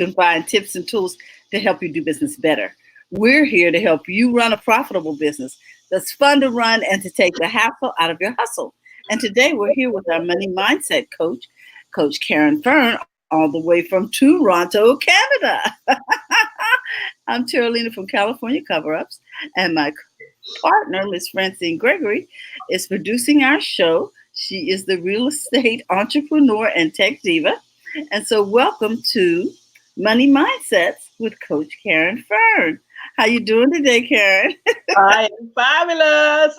can find tips and tools to help you do business better. We're here to help you run a profitable business that's fun to run and to take the hassle out of your hustle. And today we're here with our money mindset coach, Coach Caren Fern, all the way from Toronto, Canada. I'm Terralina from California Cover Ups, and my partner, Miss Francine Gregory, is producing our show. She is the real estate entrepreneur and tech diva. And so welcome to Money Mindsets with Coach Caren Fern. How you doing today, Caren? I am fabulous.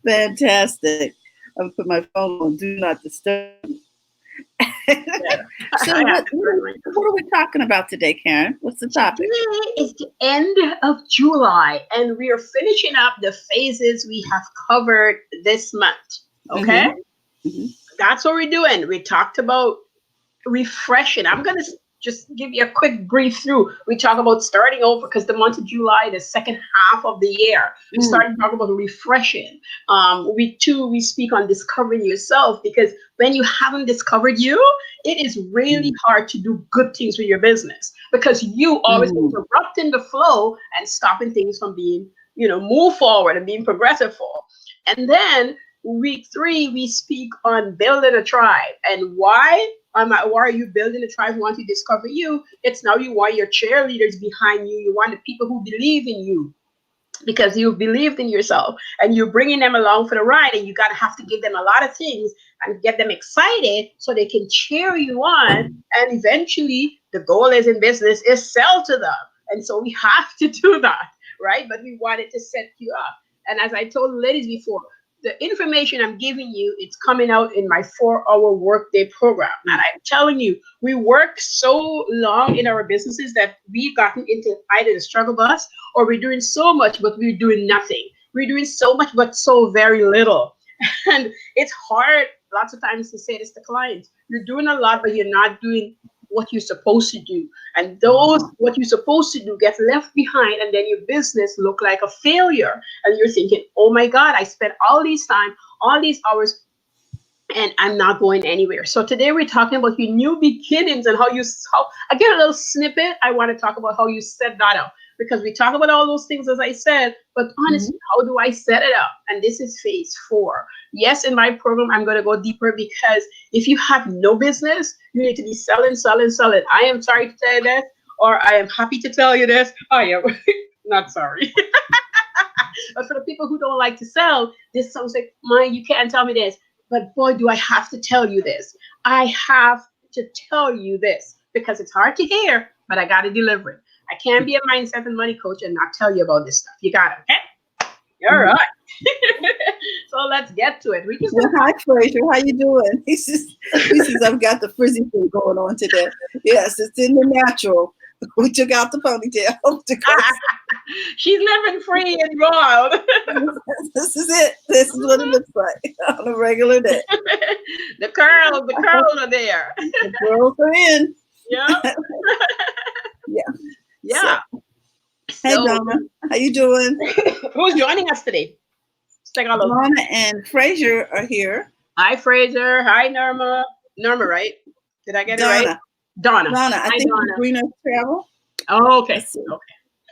Fantastic. I'm going to put my phone on Do Not Disturb. Yeah. So what are we talking about today, Caren? What's the topic? Today is the end of July, and we are finishing up the phases we have covered this month. Okay? Mm-hmm. That's what we're doing. We talked about refreshing. I'm going to just give you a quick brief through. We talk about starting over because the month of July, the second half of the year, we started talking about refreshing. We speak on discovering yourself, because when you haven't discovered you, it is really hard to do good things with your business, because you always interrupting the flow and stopping things from being, move forward and being progressive for. And then week 3, we speak on building a tribe. And why are you building a tribe? You want to discover you. It's now you want your cheerleaders behind you. You want the people who believe in you, because you believed in yourself, and you're bringing them along for the ride, and you have to give them a lot of things and get them excited so they can cheer you on. And eventually the goal is in business is sell to them. And so we have to do that, right? But we wanted to set you up. And as I told the ladies before, the information I'm giving you, it's coming out in my 4-hour workday program. And I'm telling you, we work so long in our businesses that we've gotten into either the struggle bus, or we're doing so much, but we're doing nothing. We're doing so much, but so very little. And it's hard lots of times to say this to clients. You're doing a lot, but you're not doing what you're supposed to do. And what you're supposed to do gets left behind, and then your business look like a failure. And you're thinking, oh my God, I spent all these time, all these hours, and I'm not going anywhere. So today we're talking about your new beginnings and how I get a little snippet. I want to talk about how you set that up, because we talk about all those things, as I said, but honestly, how do I set it up? And this is phase 4. Yes, in my program, I'm going to go deeper, because if you have no business, you need to be selling. I am sorry to tell you this, or I am happy to tell you this. I am not sorry. But for the people who don't like to sell, this sounds like, mine, you can't tell me this. But boy, do I have to tell you this. I have to tell you this, because it's hard to hear, but I got to deliver it. I can't be a mindset and money coach and not tell you about this stuff. You got it, okay? All right. So let's get to it. Hi, Fraser. How you doing? He says, I've got the frizzy thing going on today. Yes, it's in the natural. We took out the ponytail. She's living free and wild. This is it. This is what it looks like on a regular day. The curls are there. The curls are in. Yeah. Yeah. So, hey, Donna. How you doing? Who's joining us today? Donna and Fraser are here. Hi, Fraser. Hi, Norma. Norma, right? Did I get it right? Donna. I think Donna. Greener Travel. Oh, okay.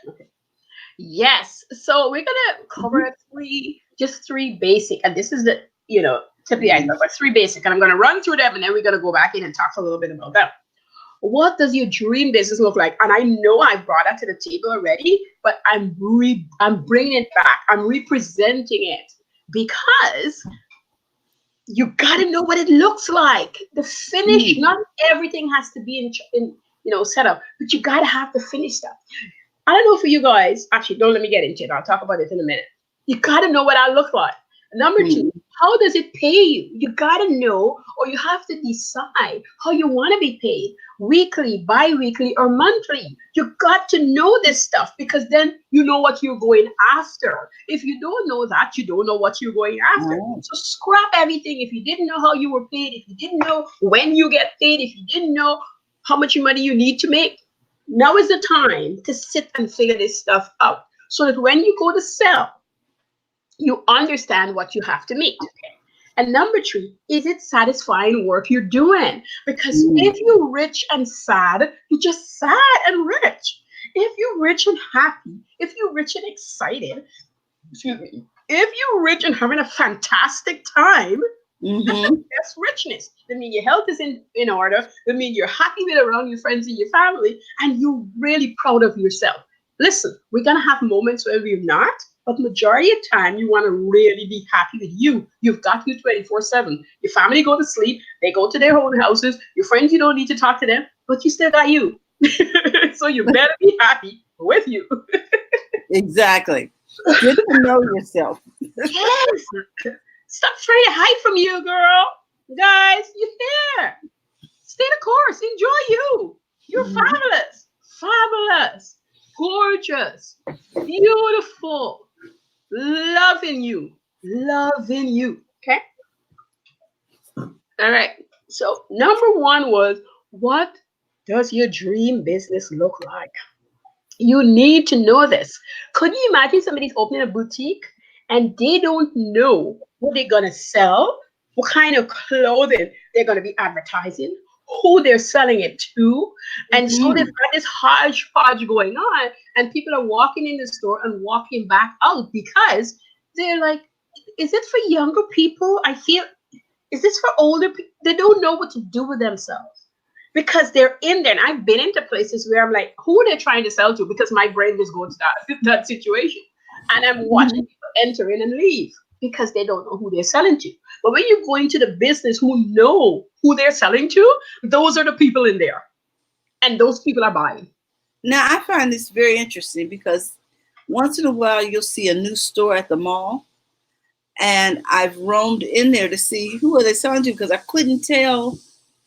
Okay. Yes. So we're gonna cover three basic, and this is the tip of the iceberg, but 3 basic, and I'm gonna run through them, and then we're gonna go back in and talk a little bit about them. What does your dream business look like? And I know I brought that to the table already, but I'm bringing it back. I'm representing it, because you got to know what it looks like. The finish, not everything has to be in set up, but you got to have the finished stuff. I don't know for you guys. Actually, don't let me get into it. I'll talk about it in a minute. You got to know what I look like. Number 2, how does it pay you? You got to know, or you have to decide how you want to be paid. Weekly, bi-weekly, or monthly. You got to know this stuff, because then you know what you're going after. If you don't know that, you don't know what you're going after. So scrap everything. If you didn't know how you were paid, if you didn't know when you get paid, if you didn't know how much money you need to make, now is the time to sit and figure this stuff out, so that when you go to sell, you understand what you have to meet. Okay? And number three, is it satisfying work you're doing? Because Mm. if you're rich and sad, you're just sad and rich. If you're rich and happy, if you're rich and excited, excuse me, if you're rich and having a fantastic time, Mm-hmm. that's richness. That means your health is in order. That means you're happy with around your friends and your family, and you're really proud of yourself. Listen, we're gonna have moments where we're not, but majority of time you want to really be happy with you. You've got you 24/7. Your family go to sleep, they go to their own houses. Your friends, you don't need to talk to them, but you still got you. So you better be happy with you. Exactly. Get to know yourself. Yes. Stop trying to hide from you, girl. Guys, you're here. Stay the course. Enjoy you. You're Mhm. fabulous. Fabulous. Gorgeous. Beautiful. Loving you. Loving you. Okay? All right. So, number one was, what does your dream business look like? You need to know this. Could you imagine somebody's opening a boutique and they don't know what they're going to sell, what kind of clothing they're going to be advertising, who they're selling it to? And so they've Mhm. got this hodgepodge going on, and people are walking in the store and walking back out because they're like, is it for younger people? I feel, is this for older people? They don't know what to do with themselves because they're in there. And I've been into places where I'm like, who are they trying to sell to? Because my brain just goes to that situation. And I'm watching Mhm. people enter in and leave because they don't know who they're selling to. But when you go into the business who know who they're selling to, those are the people in there. And those people are buying. Now, I find this very interesting because once in a while you'll see a new store at the mall, and I've roamed in there to see who are they selling to because I couldn't tell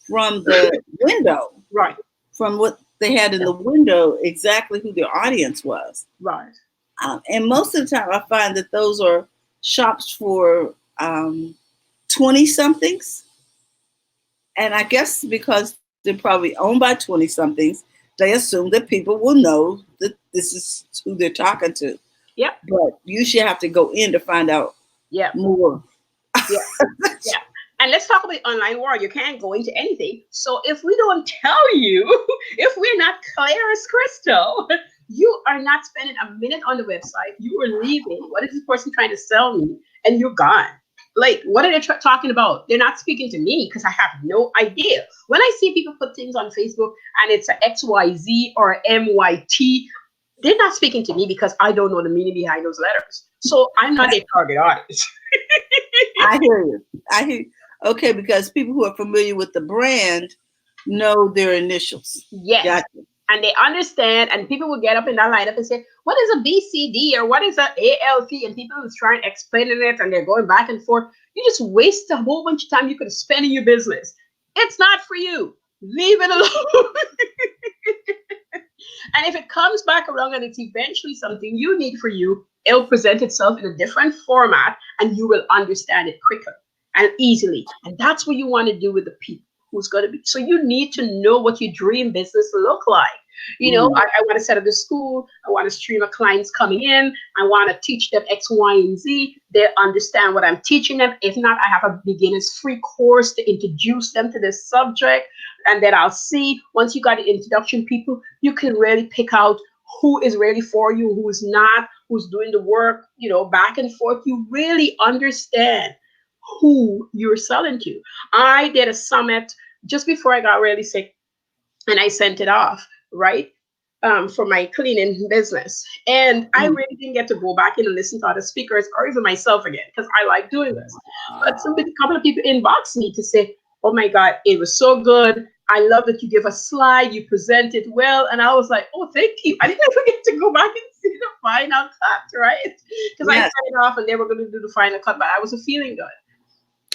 from the window, Right, from what they had in the window, exactly who their audience was. right. And most of the time, I find that those are shops for 20 somethings. And I guess because they're probably owned by 20 somethings, they assume that people will know that this is who they're talking to. Yep, But you should have to go in to find out yep, more. yep. Yeah. And let's talk about the online world. You can't go into anything. So if we don't tell you, if we're not clear as crystal, you are not spending a minute on the website. You are leaving. What is this person trying to sell me? And you're gone. Like, what are they talking about? They're not speaking to me because I have no idea. When I see people put things on Facebook and it's a XYZ or a MYT, they're not speaking to me because I don't know the meaning behind those letters. So I'm not their target audience. I hear you. I hear you. Okay, because people who are familiar with the brand know their initials. Yes. Gotcha. And they understand, and people will get up in that lineup and say, what is a BCD or what is a ALT? And people will try and explain it and they're going back and forth. You just waste a whole bunch of time you could have spent in your business. It's not for you. Leave it alone. And if it comes back around and it's eventually something you need for you, it'll present itself in a different format and you will understand it quicker and easily. And that's what you want to do with the people who's going to be. So you need to know what your dream business look like. You know, Mm. I want to set up a school. I want a stream of clients coming in. I want to teach them X, Y, and Z. They understand what I'm teaching them. If not, I have a beginner's free course to introduce them to this subject. And then I'll see once you got the introduction people, you can really pick out who is really for you, who is not, who's doing the work, you know, back and forth. You really understand who you're selling to. I did a summit just before I got really sick and I sent it off, right? For my cleaning business. And I Mm. really didn't get to go back in and listen to other speakers or even myself again because I like doing this. But somebody, a couple of people inboxed me to say, oh my God, it was so good. I love that you give a slide, you present it well. And I was like, oh, thank you. I didn't ever get to go back and see the final cut, right? Because I Yes. set it off and they were going to do the final cut, but I wasn't feeling good.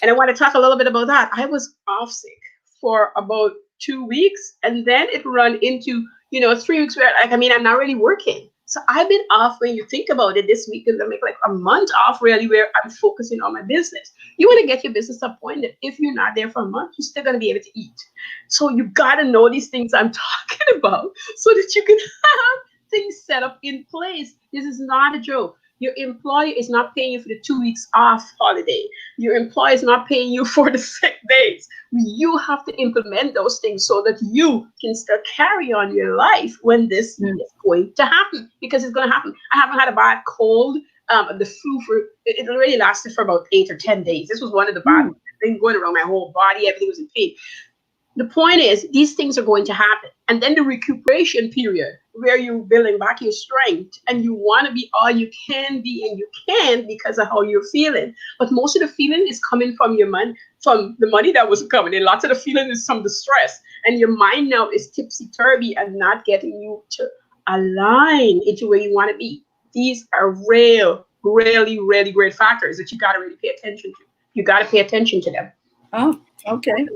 And I want to talk a little bit about that. I was off sick for about 2 weeks, and then it run into 3 weeks where like I mean I'm not really working. So I've been off when you think about it this week and I make like a month off really where I'm focusing on my business. You want to get your business to a point that if you're not there for a month, you're still gonna be able to eat. So you gotta know these things I'm talking about so that you can have things set up in place. This is not a joke. Your employer is not paying you for the 2 weeks off holiday. Your employer is not paying you for the sick days. You have to implement those things so that you can still carry on your life when this Mm. is going to happen, because it's going to happen. I haven't had a bad cold. The flu for it already lasted for about 8 or 10 days. This was one of the bad Mm. things going around my whole body. Everything was in pain. The point is, these things are going to happen. And then the recuperation period where you're building back your strength and you want to be all you can be, and you can because of how you're feeling. But most of the feeling is coming from your money, from the money that was coming in. Lots of the feeling is from the stress. And your mind now is tipsy turvy and not getting you to align into where you want to be. These are really, really great factors that you got to really pay attention to. You got to pay attention to them. Oh, okay.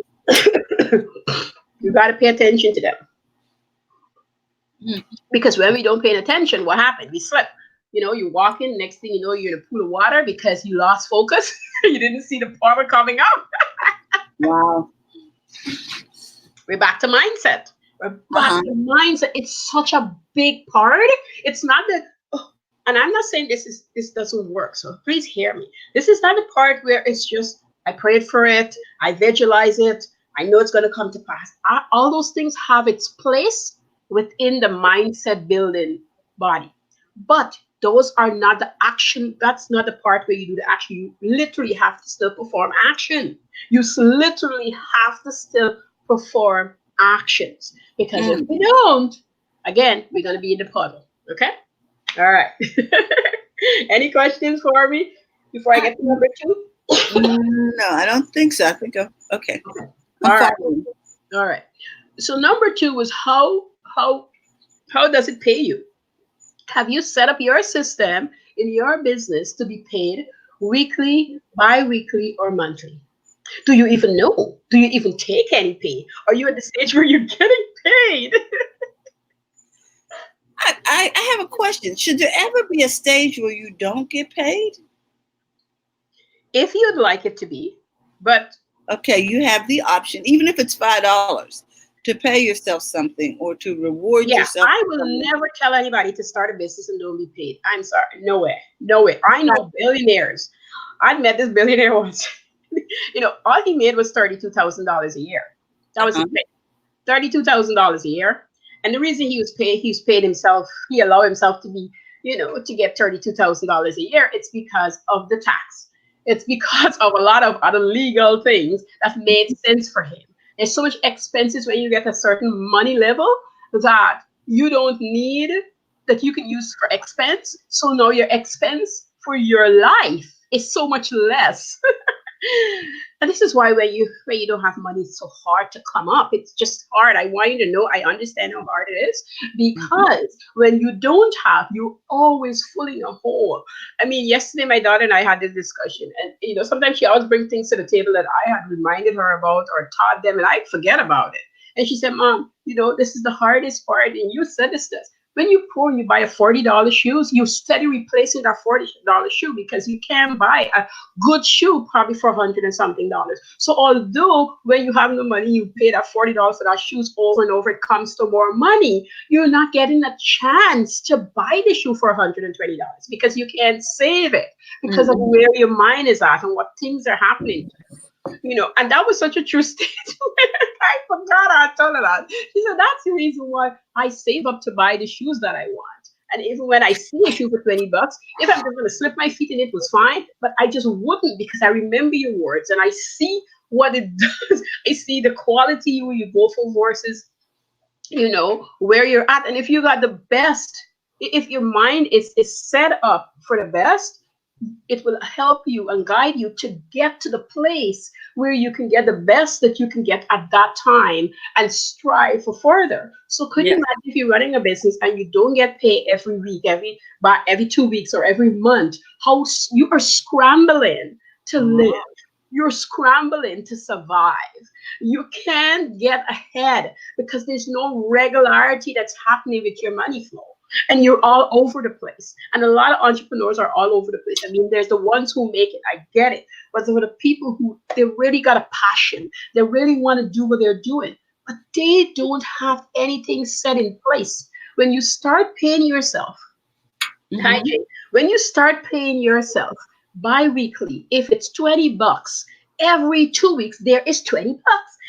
You got to pay attention to them, Mm. because when we don't pay attention, what happened? We slip. You're walking. Next thing you know, you're in a pool of water because you lost focus. You didn't see the water coming up. Wow. We're back to mindset. We're back Uh-huh. to mindset. It's such a big part. It's not that. Oh, and I'm not saying this doesn't work. So please hear me. This is not a part where it's just I prayed for it, I visualize it, I know it's going to come to pass. All those things have its place within the mindset building body, but those are not the action. That's not the part where you do the action. You literally have to still perform action. Literally have to still perform actions, because if Mm. we don't, again, we're going to be in the puddle. Okay. All right. Any questions for me before I I, get to number two? no, I don't think so. I think okay. Okay. I'm All right. following. All right. So number two was how does it pay you? Have you set up your system in your business to be paid weekly, bi-weekly, or monthly? Do you even know? Do you even take any pay? Are you at the stage where you're getting paid? I have a question. Should there ever be a stage where you don't get paid? If you'd like it to be, but Okay, you have the option, even if it's $5, to pay yourself something or to reward yeah, yourself I for will something. never tell anybody to start a business and don't be paid. I'm sorry. No way. No way. I know billionaires. I met this billionaire once. All he made was $32,000 a year. That was Uh-huh. his pay. $32,000 a year. And the reason he was paid himself, he allowed himself to be, to get $32,000 a year. It's because of the tax. It's because of a lot of other legal things that made sense for him. There's so much expenses when you get a certain money level that you don't need, that you can use for expense. So now your expense for your life is so much less. And this is why when you don't have money, it's so hard to come up. It's just hard. I want you to know I understand how hard it is, Mhm. because when you don't have, you're always filling a hole. I mean, yesterday my daughter and I had this discussion, and sometimes she always brings things to the table that I had reminded her about or taught them, and I forget about it. And she said, "Mom, this is the hardest part." And you said this. When you poor and you buy a $40 shoes, you steady replacing that $40 shoe, because you can buy a good shoe probably for 100 and something dollars. So although when you have no money, you pay that $40 for that shoes over and over, it comes to more money. You're not getting a chance to buy the shoe for $120 because you can't save it, because of Mhm. where your mind is at and what things are happening. And that was such a true statement. I forgot I told her that. She said, that's the reason why I save up to buy the shoes that I want. And even when I see a shoe for $20, if I'm just going to slip my feet in it, was fine. But I just wouldn't, because I remember your words and I see what it does. I see the quality you go for versus, where you're at. And if you got the best, if your mind is set up for the best, it will help you and guide you to get to the place where you can get the best that you can get at that time and strive for further. So could you Yes. imagine if you're running a business and you don't get paid every week, every 2 weeks or every month, how you are scrambling to live. You're scrambling to survive. You can't get ahead because there's no regularity that's happening with your money flow, and you're all over the place. And a lot of entrepreneurs are all over the place. I mean, there's the ones who make it, I get it. But there are the people who they really got a passion, they really want to do what they're doing, but they don't have anything set in place. When you start paying yourself Hi, Mm-hmm. Jay. When you start paying yourself bi-weekly, if it's $20, every 2 weeks there is $20.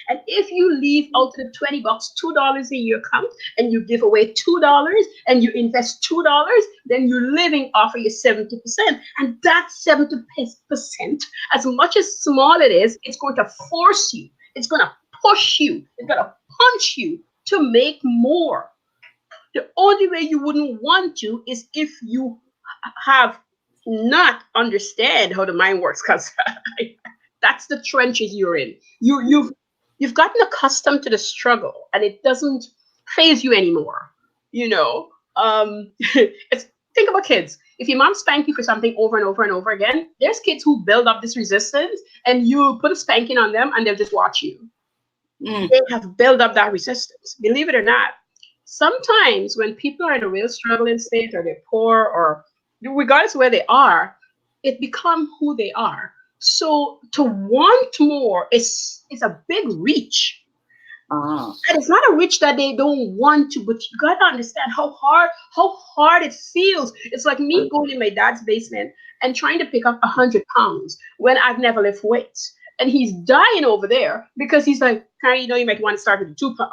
And if you leave out of the $20, $2 in your account, and you give away $2 and you invest $2, then you're living off of your 70%. And that 70%, as much as small it is, it's going to force you, it's going to push you, it's going to punch you to make more. The only way you wouldn't want to is if you have not understand how the mind works, because that's the trenches you're in. You've gotten accustomed to the struggle, and it doesn't phase you anymore. You know, it's think about kids. If your mom spank you for something over and over and over again, there's kids who build up this resistance, and you put a spanking on them, and they'll just watch you. Mm. They have built up that resistance. Believe it or not, sometimes when people are in a real struggling state, or they're poor, or regardless of where they are, it becomes who they are. So to want more is a big reach. Ah. And it's not a reach that they don't want to, but you gotta understand how hard it feels. It's like me going in my dad's basement and trying to pick up 100 pounds when I've never lifted weights. And he's dying over there because he's like, Karen, you might want to start with a 2 pound.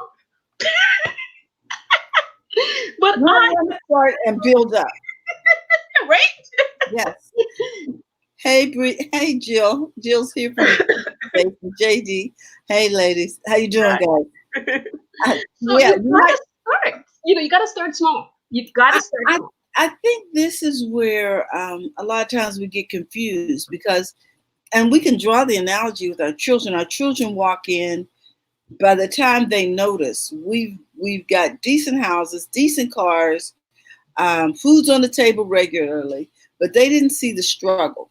But You want to start and build up. right? Yes. Hey, hey, Jill. Jill's here from JD. Hey, ladies. How you doing, guys? So Yeah, you you might. gotta start. You gotta start small. You've gotta I, start I, small. I think this is where a lot of times we get confused because, and we can draw the analogy with our children. Our children walk in. By the time they notice, we've got decent houses, decent cars, food's on the table regularly, but they didn't see the struggle.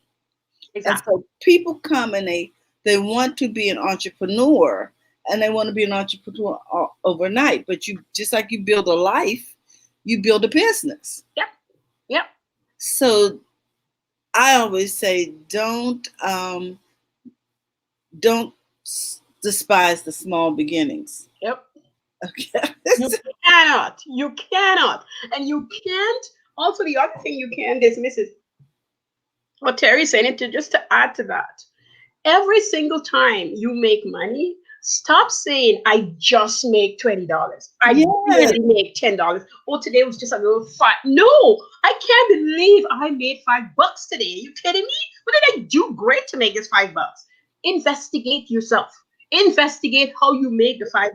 And Exactly. so people come and they want to be an entrepreneur, and they want to be an entrepreneur overnight. But you, just like you build a life, you build a business. Yep. Yep. So I always say don't despise the small beginnings. Yep. Okay. You cannot. You cannot. And you can't. Also, the other thing you can dismiss is what Terry's saying. To just to add to that, every single time you make money, stop saying, I just make $20. I Yes. barely make $10. Oh, today was just a little five. No, I can't believe I made $5 today. Are you kidding me? What did I do great to make this $5? Investigate yourself. Investigate how you make the $5.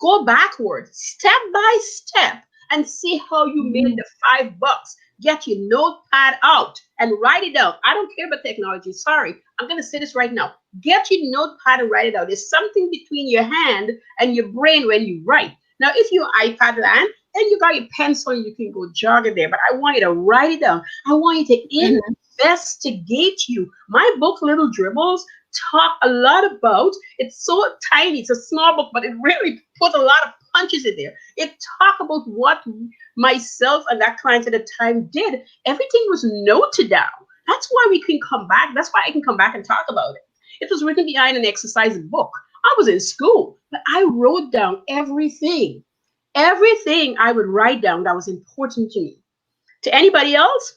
Go backwards, step by step, and see how you made Mhm. the $5. Get your notepad out and write it out. I don't care about technology. Sorry, I'm going to say this right now. Get your notepad and write it out. There's something between your hand and your brain when you write. Now, if you're iPad land and you got your pencil, you can go jog it there. But I want you to write it down. I want you to Mhm. investigate you. My book, Little Dribbles, talk a lot about. It's so tiny. It's a small book, but it really puts a lot of punches in there. It talk about what myself and that client at the time did. Everything was noted down. That's why we can come back. That's why I can come back and talk about it. It was written behind an exercise book. I was in school, but I wrote down everything. Everything I would write down that was important to me. To anybody else,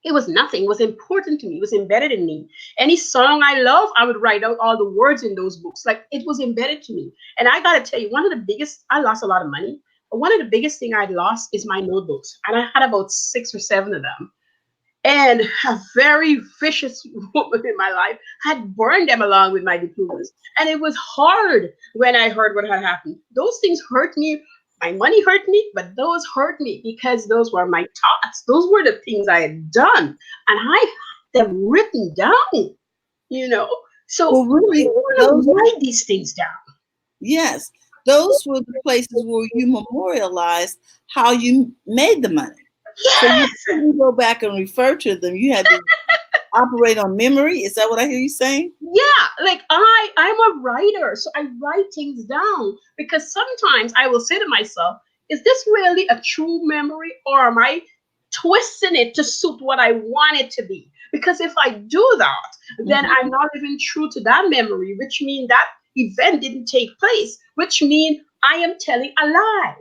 it was nothing. It was important to me. It was embedded in me. Any song I love, I would write out all the words in those books. Like it was embedded to me. And I gotta tell you, one of the biggest, I lost a lot of money. But one of the biggest thing I lost is my notebooks. And I had about 6 or 7 of them. And a very vicious woman in my life had burned them along with my diplomas. And it was hard when I heard what had happened. Those things hurt me. My money hurt me, but those hurt me because those were my thoughts. Those were the things I had done. And I had them written down, you know. So Well, I really, want those, to write these things down. yes, those were the places where you memorialized how you made the money. So you Yes. couldn't go back and refer to them. You had to operate on memory. Is that what I hear you saying? Yeah, like I'm a writer, so I write things down because sometimes I will say to myself, is this really a true memory or am I twisting it to suit what I want it to be? Because if I do that, then Mhm. I'm not even true to that memory, which means that event didn't take place, which means I am telling a lie.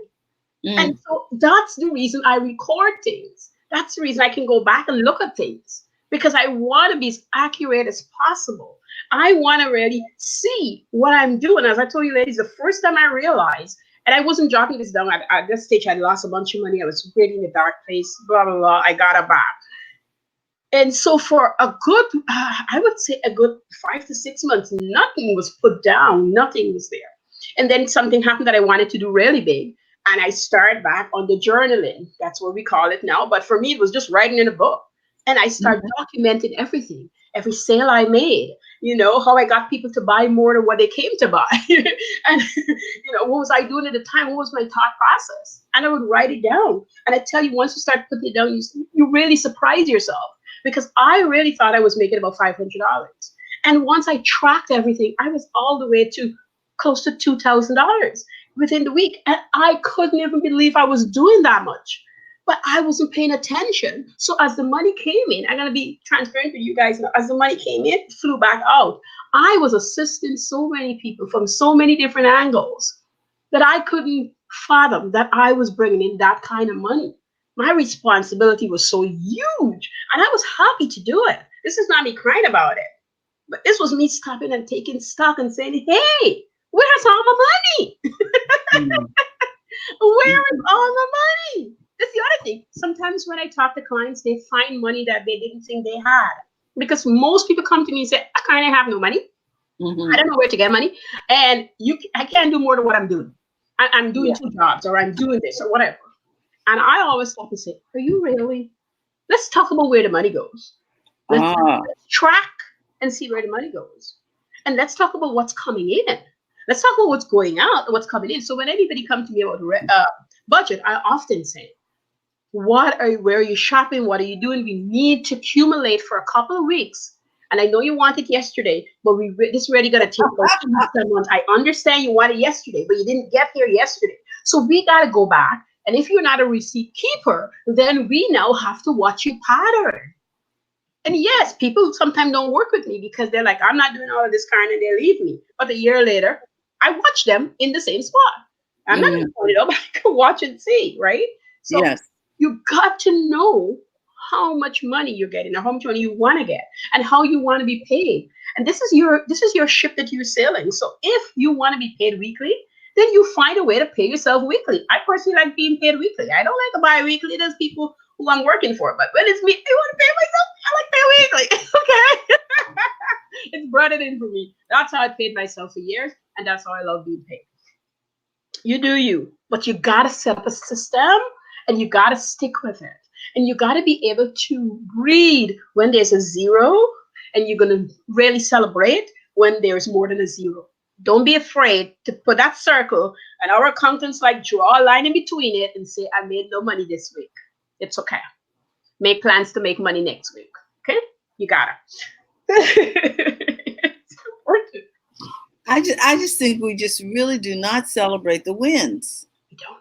And Mm. so that's the reason I record things. That's the reason I can go back and look at things, because I want to be as accurate as possible. I want to really see what I'm doing. As I told you, ladies, the first time I realized, and I wasn't jotting this down at this stage, I lost a bunch of money. I was really in a dark place, blah, blah, blah. I got it back. And so for a good, I would say a good 5 to 6 months, nothing was put down, nothing was there. And then something happened that I wanted to do really big. And I started back on the journaling. That's what we call it now. But for me, it was just writing in a book. And I started Mhm. documenting everything, every sale I made, how I got people to buy more than what they came to buy. And, what was I doing at the time? What was my thought process? And I would write it down. And I tell you, once you start putting it down, you really surprise yourself, because I really thought I was making about $500. And once I tracked everything, I was all the way to close to $2,000 within the week. And I couldn't even believe I was doing that much. But I wasn't paying attention. So as the money came in, I'm going to be transparent with you guys now. As the money came in, it flew back out. I was assisting so many people from so many different angles that I couldn't fathom that I was bringing in that kind of money. My responsibility was so huge, and I was happy to do it. This is not me crying about it, but this was me stopping and taking stock and saying, hey, where's all my money? Mhm. Where is all the money? That's the other thing. Sometimes when I talk to clients, they find money that they didn't think they had. Because most people come to me and say, I kind of have no money. I Mhm. don't know where to get money. And I can't do more than what I'm doing. I'm doing Yeah. 2 jobs, or I'm doing this or whatever. And I always stop and say, are you really? Let's talk about where the money goes. Ah. Let's track and see where the money goes. And let's talk about what's coming in. Let's talk about what's going out and what's coming in. So when anybody comes to me about budget, I often say, where are you shopping? What are you doing? We need to accumulate for a couple of weeks. And I know you want it yesterday, but this really going to take about 2 to 7 months. I understand you want it yesterday, but you didn't get here yesterday. So we got to go back. And if you're not a receipt keeper, then we now have to watch your pattern. And yes, people sometimes don't work with me because they're like, I'm not doing all of this kind, and they leave me. But a year later, I watch them in the same spot. I'm not going Mm. to point it up, but I can watch and see, right? So Yes. you got to know how much money you're getting, or how much money you want to get, and how you want to be paid. And this is your ship that you're sailing. So if you want to be paid weekly, then you find a way to pay yourself weekly. I personally like being paid weekly. I don't like to buy weekly. There's people who I'm working for, but when it's me, I want to pay myself. I like pay weekly. Okay. It's brought it in for me. That's how I paid myself for years, and that's how I love being paid. You do you, but you gotta set up a system, and you gotta stick with it, and you gotta be able to read when there's a zero, and you're gonna really celebrate when there's more than a zero. Don't be afraid to put that circle, and our accountants like draw a line in between it and say, I made no money this week. It's okay. Make plans to make money next week. Okay? You gotta. It's important. I just think we just really do not celebrate the wins. We don't.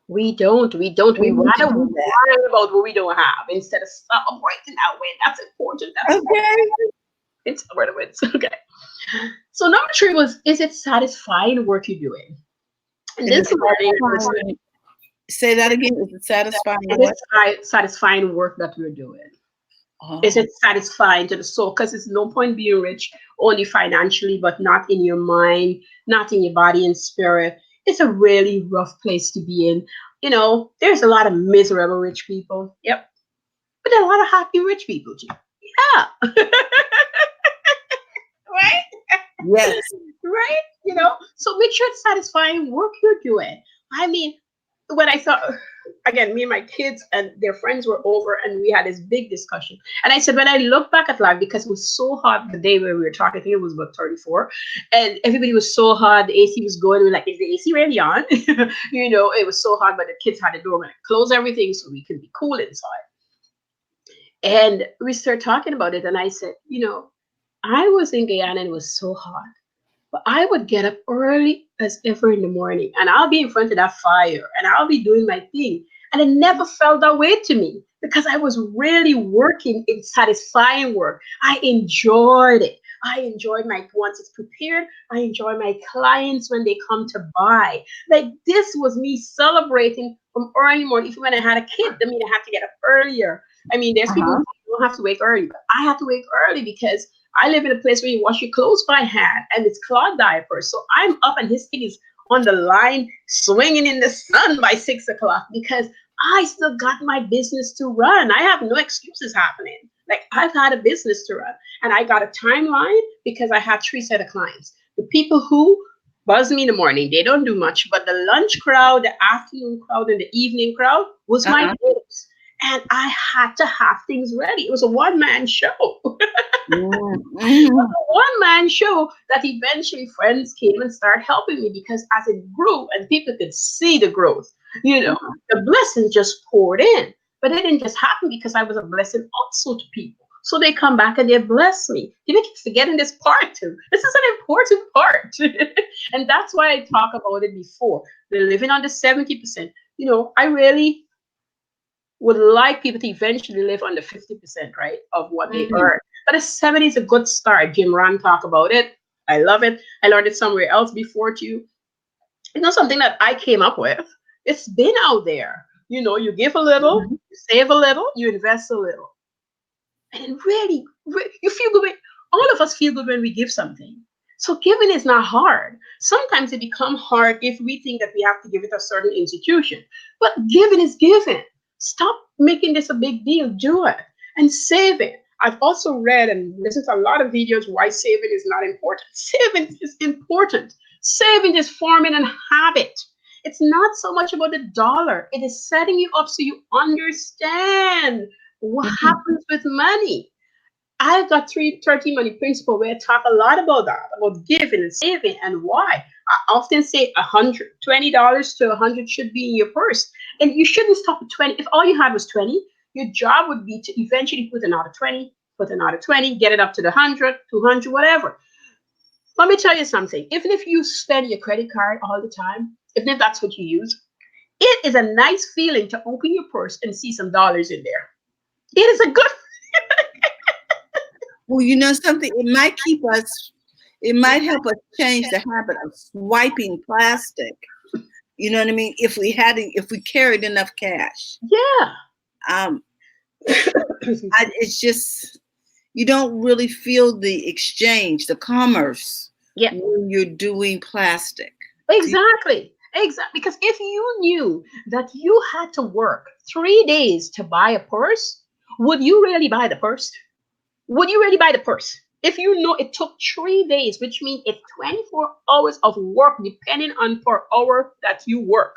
We don't. We don't. We We need to rather do that. worry about what we don't have instead of celebrating that win. That's important. That's Okay. it's where the wins. Okay. So number three was, is it satisfying work you're doing? And It is this learning was, satisfying. Say that again. Is it satisfying is what? it satisfying work that we're doing? Is Oh. it satisfying to the soul? Because it's no point being rich only financially, but not in your mind, not in your body and spirit. It's a really rough place to be in. There's a lot of miserable rich people. Yep. But there are a lot of happy rich people too. Yeah. Right? Yes. Right? So make sure it's satisfying work you're doing. I mean, when I thought, again, me and my kids and their friends were over, and we had this big discussion. And I said, when I look back at life, because it was so hot the day where we were talking, I think it was about 34, and everybody was so hot, the AC was going, we were like, is the AC really on? It was so hot, but the kids had the door and close everything so we could be cool inside. And we started talking about it, and I said, I was in Guyana and it was so hot. But I would get up early as ever in the morning, and I'll be in front of that fire and I'll be doing my thing. And it never felt that way to me because I was really working in satisfying work. I enjoyed it. I enjoy my once it's prepared. I enjoy my clients when they come to buy. Like this was me celebrating from early morning. Even when I had a kid, I mean, I had to get up earlier. I mean, there's people Uh-huh. who don't have to wake early, but I have to wake early because I live in a place where you wash your clothes by hand and it's cloth diapers. So I'm up and his thing is on the line swinging in the sun by 6 o'clock because I still got my business to run. I have no excuses happening. Like I've had a business to run and I got a timeline because I had three set of clients. The people who buzz me in the morning, they don't do much, but the lunch crowd, the afternoon crowd, and the evening crowd was my Uh-uh. tips. And I had to have things ready. It was a one-man show. Mm-hmm. One-man show that eventually friends came and started helping me because as it grew and people could see the growth, you know, Uh-huh. the blessings just poured in. But it didn't just happen because I was a blessing also to people. So they come back and they bless me. You keep forgetting this part too. This is an important part. And that's why I talk about it before. They're living on the 70%. I really would like people to eventually live on the 50%, right, of what they Mm-hmm. earn. But a 70 is a good start. Jim Ron talk about it. I love it. I learned it somewhere else before too. It's not something that I came up with. It's been out there. You give a little, Mm-hmm. you save a little, you invest a little. And it really, you feel good. All of us feel good when we give something. So giving is not hard. Sometimes it becomes hard if we think that we have to give it a certain institution. But giving is giving. Stop making this a big deal. Do it and save it. I've also read and listened to a lot of videos why saving is not important. Saving is important. Saving is forming a habit. It's not so much about the dollar. It is setting you up so you understand what Mm-hmm. happens with money. I've got 330 money principle where I talk a lot about that, about giving and saving and why. I often say $120 to 100 should be in your purse. And you shouldn't stop at 20. If all you had was 20, your job would be to eventually put another 20, put another 20, get it up to the 100, 200, whatever. Let me tell you something. Even if you spend your credit card all the time, even if that's what you use, it is a nice feeling to open your purse and see some dollars in there. It is a good. Well, you know something, it might help us change the habit of swiping plastic. You know what I mean? If we carried enough cash. Yeah. Um, it's just, you don't really feel the exchange, the commerce Yeah, when you're doing plastic. exactly. Exactly. Because if you knew that you had to work 3 days to buy a purse, would you really buy the purse? Would you really buy the purse? If you know it took 3 days, which means it's 24 hours of work depending on per hour that you work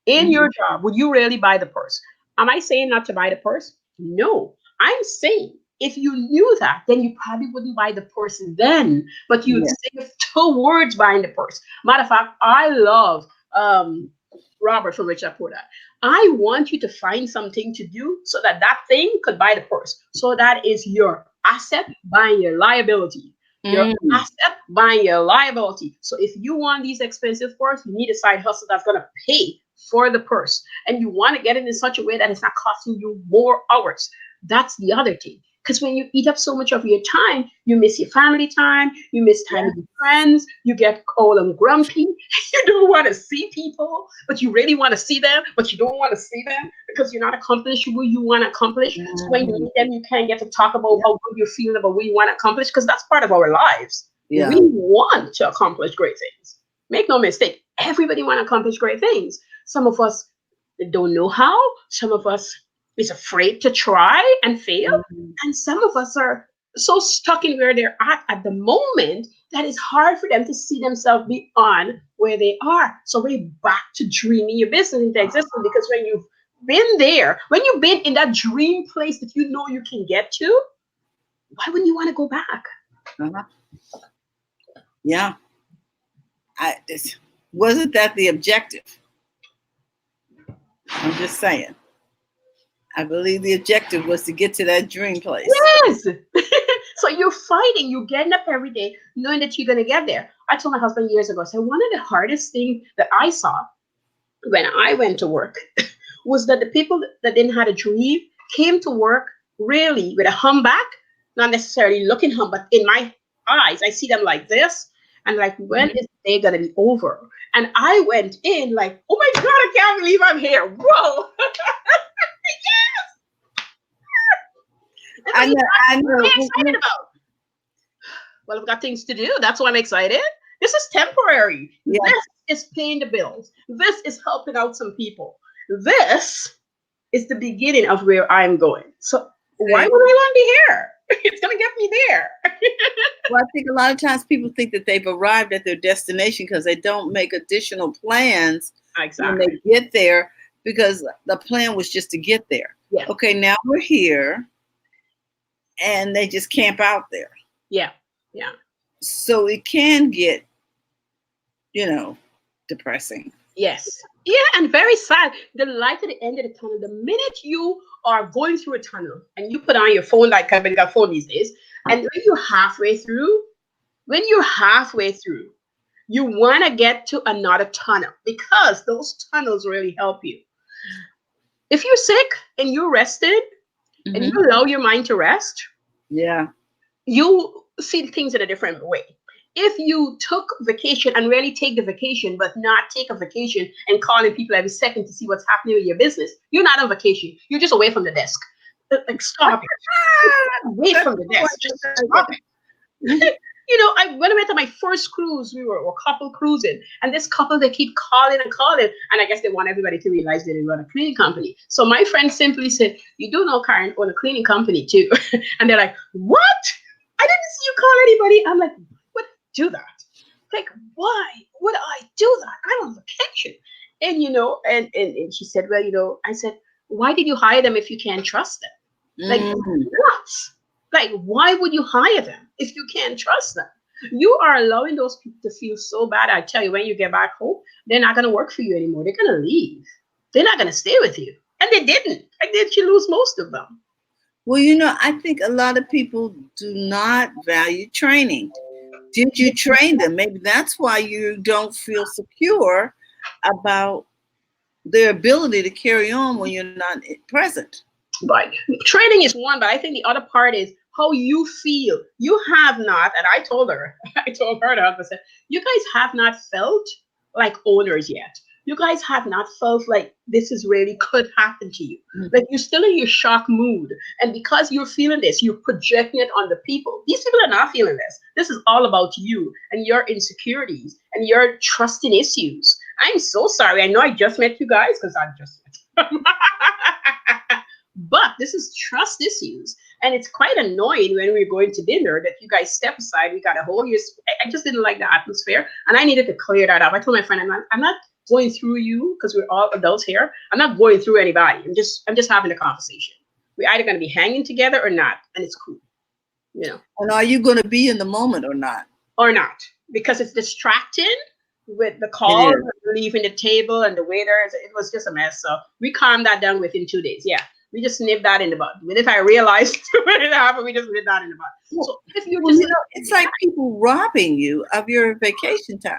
in your Mhm. job, would you really buy the purse? Am I saying not to buy the purse? No. I'm saying if you knew that, then you probably wouldn't buy the purse then, but you'd Yeah. save towards buying the purse. Matter of fact, I love Robert from Rich Dad Poor Dad. I want you to find something to do so that that thing could buy the purse. So that is your asset buying your liability. Your Mm. asset buying your liability. So if you want these expensive purse, you need a side hustle that's going to pay for the purse. And you want to get it in such a way that it's not costing you more hours. That's the other thing. Because when you eat up so much of your time, you miss your family time, you miss time Yeah. with your friends, you get cold and grumpy, you don't want to see people, but you really want to see them, but you don't want to see them because you're not accomplished what you want to accomplish. So when you Mhm. meet them, you can't get to talk about Yeah. how good you're feeling about what you want to accomplish because that's part of our lives. We Yeah. want to accomplish great things. Make no mistake, everybody want to accomplish great things. Some of us don't know how. Some of us is afraid to try and fail. Mhm. And some of us are so stuck in where they're at the moment that it's hard for them to see themselves beyond where they are. So we're back to dreaming your business into existence because when you've been there, when you've been in that dream place that you know you can get to, why wouldn't you want to go back? Uh-huh. Yeah. Wasn't that the objective? I'm just saying. I believe the objective was to get to that dream place. Yes. So you're fighting, you're getting up every day knowing that you're going to get there. I told my husband years ago, I said, one of the hardest things that I saw when I went to work was that the people that didn't have a dream came to work really with a humback, not necessarily looking hum, but in my eyes. I see them like this, and like, when is the day gonna be over? And I went in like, oh my God, I can't believe I'm here. Whoa. And so I you know, I what are know. you excited about? Well, I've got things to do. That's why I'm excited. This is temporary. Yeah, This is paying the bills. This is helping out some people. This is the beginning of where I'm going. So why see. would I want to be here? It's gonna get me there. Well, I think a lot of times people think that they've arrived at their destination because they don't make additional plans when Exactly. they get there because the plan was just to get there. Yeah. Okay, now we're here and they just camp out there. Yeah. Yeah. So it can get, you know, depressing. Yes. Yeah, and very sad. The light at the end of the tunnel, the minute you are going through a tunnel and you put on your phone, like everybody got phone these days, and when you're halfway through, you want to get to another tunnel because those tunnels really help you. If you're sick and you're rested and you Hmm. allow your mind to rest, Yeah. you see things in a different way. If you took vacation and really take the vacation, but not take a vacation and calling people every second to see what's happening with your business, you're not on vacation. You're just away from the desk. Like, stop it. Away That's from the the desk. Just stop it. point. When I went on my first cruise, we were a couple cruising, and this couple they keep calling and calling, and I guess they want everybody to realize they didn't run a cleaning company. So my friend simply said, "You do know Karen own a cleaning company too," and they're like, "What? I didn't see you call anybody." I'm like, "What? Do that? Like, why would I do that? I'm on vacation." And she said, "Well, I said, why did you hire them if you can't trust them? Like, Mm. what? Like, why would you hire them if you can't trust them? You are allowing those people to feel so bad. I tell you, when you get back home, they're not going to work for you anymore. They're going to leave. They're not going to stay with you." And they didn't. And did you lose most of them? Well, I think a lot of people do not value training. Did you train them? Maybe that's why you don't feel secure about their ability to carry on when you're not present. Right. Training is one, but I think the other part is how you feel. You have not, and I told her, I told her, I said, you guys have not felt like owners yet. You guys have not felt like this is really could happen to you. Like, you're still in your shock mood. And because you're feeling this, you're projecting it on the people. These people are not feeling this. This is all about you and your insecurities and your trusting issues. I'm so sorry. I know I just met you guys because I just met but this is trust issues. And it's quite annoying when we're going to dinner that you guys step aside. We got a whole year. I just didn't like the atmosphere. And I needed to clear that up. I told my friend, I'm not going through you because we're all adults here. I'm not going through anybody. I'm just having a conversation. We're either going to be hanging together or not. And it's cool, you know, And are you going to be in the moment or not? or not, because it's distracting with the It calls, is. leaving the table and the waiters. It was just a mess. So we calmed that down within 2 days. Yeah. We just nipped that in the bud. When if I realized when it happened, we just nipped that in the bud. Well, So if you're well, just it's like people robbing you of your vacation time.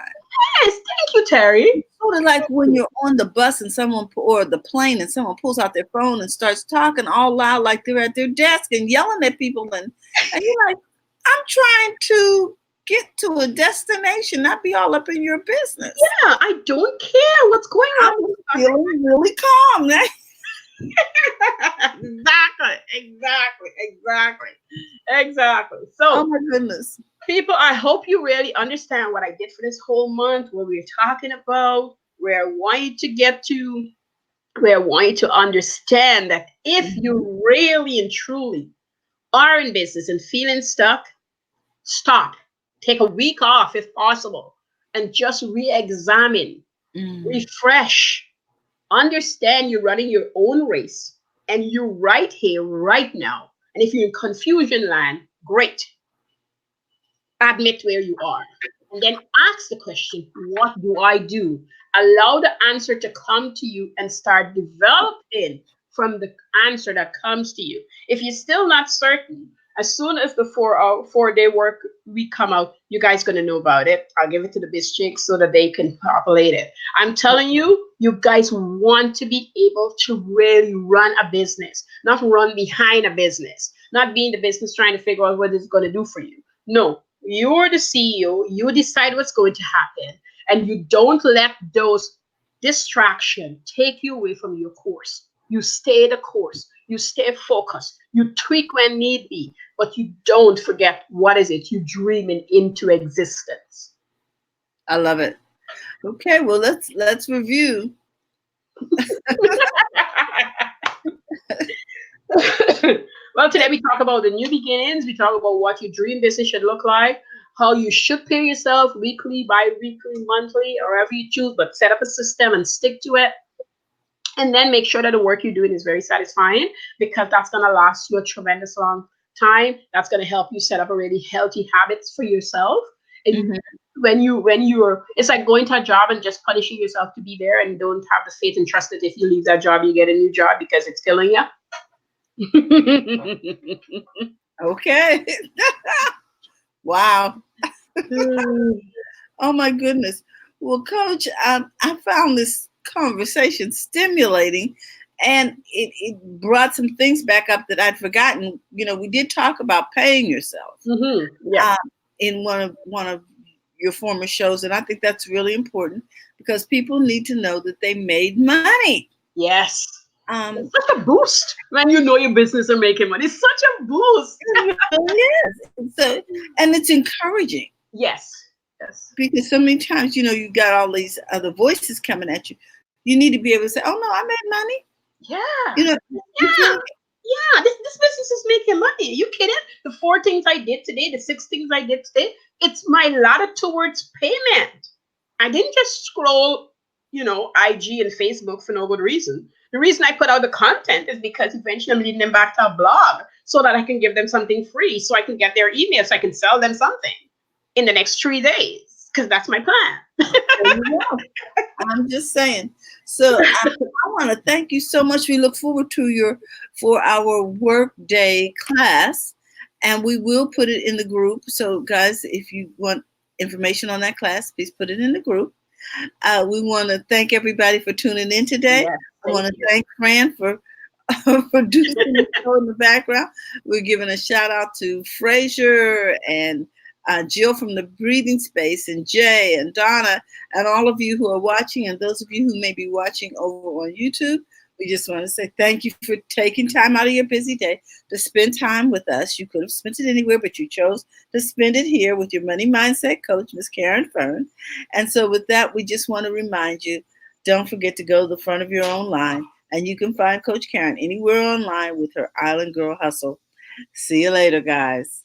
yes, thank you, Terry. Sort of like when you're on the bus and or the plane and someone pulls out their phone and starts talking all loud like they're at their desk and yelling at people and you're like, I'm trying to get to a destination, not be all up in your business. Yeah, I don't care what's going I'm on. feeling really calm. Exactly. Oh So, my goodness. people, I hope you really understand what I did for this whole month, what we're talking about, where I want you to get to, where I want you to understand that if Mhm. you really and truly are in business and feeling stuck, stop. Take a week off if possible and just re examine, Mm. refresh. Understand you're running your own race and you're right here, right now. And if you're in confusion land, great. Admit where you are. And then ask the question, what do I do? Allow the answer to come to you and start developing from the answer that comes to you. If you're still not certain, as soon as the 4-day work week come out, you guys gonna know about it. I'll give it to the biz chicks so that they can populate it. I'm telling you, you guys want to be able to really run a business, not run behind a business, not be in the business trying to figure out what it's gonna do for you. No, You're the CEO. You decide what's going to happen, and you don't let those distraction take you away from your course. You stay the course. You stay focused. You tweak when need be, but you don't forget what is it you dreaming into existence. I love it. Okay, well let's review. Well, today we talk about the new beginnings. We talk about what your dream business should look like, how you should pay yourself weekly, bi-weekly, monthly, or however you choose, but set up a system and stick to it. And then make sure that the work you're doing is very satisfying, because that's going to last you a tremendous long time. That's going to help you set up a really healthy habits for yourself. And Mhm. when you're, it's like going to a job and just punishing yourself to be there, and don't have the faith and trust that if you leave that job you get a new job because it's killing you. Okay. Wow. Oh my goodness. Well, Coach, I found this conversation stimulating, and it brought some things back up that I'd forgotten. You know, we did talk about paying yourself Yeah. um, in one of your former shows, and I think that's really important because people need to know that they made money. Yes. Um, It's such a boost when you know your business are making money. It's such a boost. it really is. So, and it's encouraging Yes. Yes. because so many times, you know, you got all these other voices coming at you. You need to be able to say, "Oh no, I made money." Yeah. You know, you feel Yeah. Yeah. This business is making money. Are you kidding? The 4 things I did today, the 6 things I did today, it's my ladder towards payment. I didn't just scroll, IG and Facebook for no good reason. The reason I put out the content is because eventually I'm leading them back to a blog so that I can give them something free, so I can get their email, so I can sell them something in the next 3 days, because that's my plan. there you go. I'm just saying. So I want to thank you so much. We look forward to your for our work day class, and we will put it in the group. So guys, if you want information on that class, please put it in the group. We want to thank everybody for tuning in today. Yes, I thank want to you. thank Fran for producing the show in the background. We're giving a shout out to Frazier and Jill from the Breathing Space, and Jay and Donna, and all of you who are watching, and those of you who may be watching over on YouTube. We just want to say thank you for taking time out of your busy day to spend time with us. You could have spent it anywhere, but you chose to spend it here with your money mindset coach, Miss Caren Fern. And so, with that, we just want to remind you, don't forget to go to the front of your own line. And you can find Coach Caren anywhere online with her Island Girl Hustle. See you later, guys.